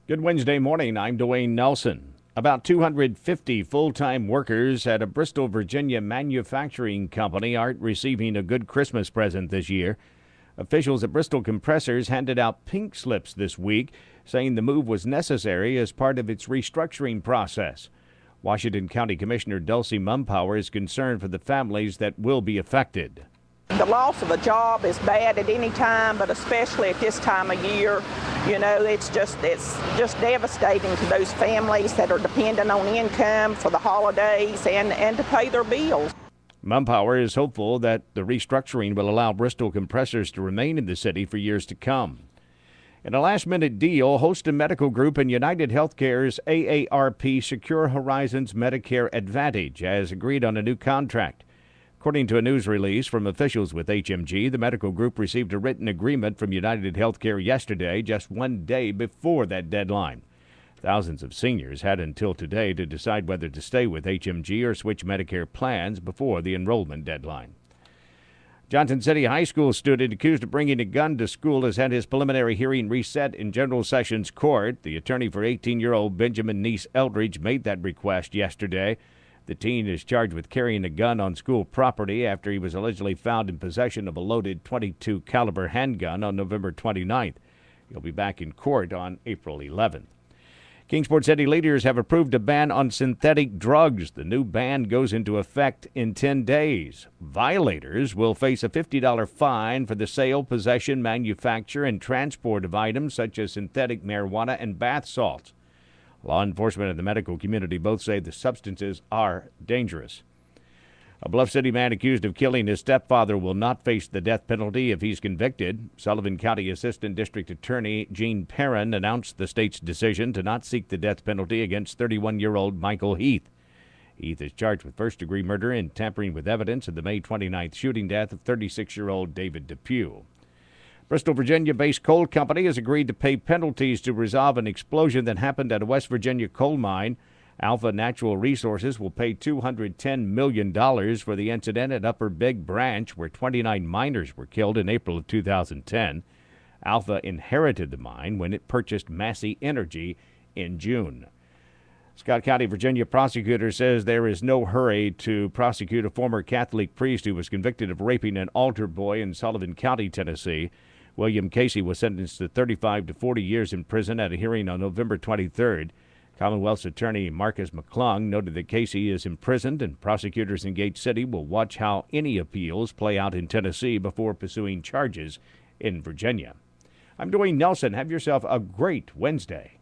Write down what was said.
Good Wednesday morning. I'm Dwayne Nelson. About 250 full-time workers at a Bristol, Virginia manufacturing company aren't receiving a good Christmas present this year. Officials at Bristol Compressors handed out pink slips this week, saying the move was necessary as part of its restructuring process. Washington County Commissioner Dulcie Mumpower is concerned for the families that will be affected. The loss of a job is bad at any time, but especially at this time of year. It's just devastating to those families that are dependent on income for the holidays and to pay their bills. Mumpower is hopeful that the restructuring will allow Bristol Compressors to remain in the city for years to come. In a last-minute deal, Holston Medical Group and United Healthcare's AARP Secure Horizons Medicare Advantage has agreed on a new contract. According to a news release from officials with HMG, the medical group received a written agreement from United Healthcare yesterday, just one day before that deadline. Thousands of seniors had until today to decide whether to stay with HMG or switch Medicare plans before the enrollment deadline. Johnson City High School student accused of bringing a gun to school has had his preliminary hearing reset in General Sessions Court. The attorney for 18-year-old Benjamin Neese Eldridge made that request yesterday. The teen is charged with carrying a gun on school property after he was allegedly found in possession of a loaded .22 caliber handgun on November 29th. He'll be back in court on April 11th. Kingsport City leaders have approved a ban on synthetic drugs. The new ban goes into effect in 10 days. Violators will face a $50 fine for the sale, possession, manufacture, and transport of items such as synthetic marijuana and bath salts. Law enforcement and the medical community both say the substances are dangerous. A Bluff City man accused of killing his stepfather will not face the death penalty if he's convicted. Sullivan County Assistant District Attorney Gene Perrin announced the state's decision to not seek the death penalty against 31-year-old Michael Heath. Heath is charged with first-degree murder and tampering with evidence of the May 29th shooting death of 36-year-old David Depew. Bristol, Virginia-based coal company has agreed to pay penalties to resolve an explosion that happened at a West Virginia coal mine. Alpha Natural Resources will pay $210 million for the incident at Upper Big Branch, where 29 miners were killed in April of 2010. Alpha inherited the mine when it purchased Massey Energy in June. Scott County, Virginia prosecutor says there is no hurry to prosecute a former Catholic priest who was convicted of raping an altar boy in Sullivan County, Tennessee. William Casey was sentenced to 35 to 40 years in prison at a hearing on November 23rd. Commonwealth's attorney Marcus McClung noted that Casey is imprisoned and prosecutors in Gate City will watch how any appeals play out in Tennessee before pursuing charges in Virginia. I'm Dwayne Nelson. Have yourself a great Wednesday.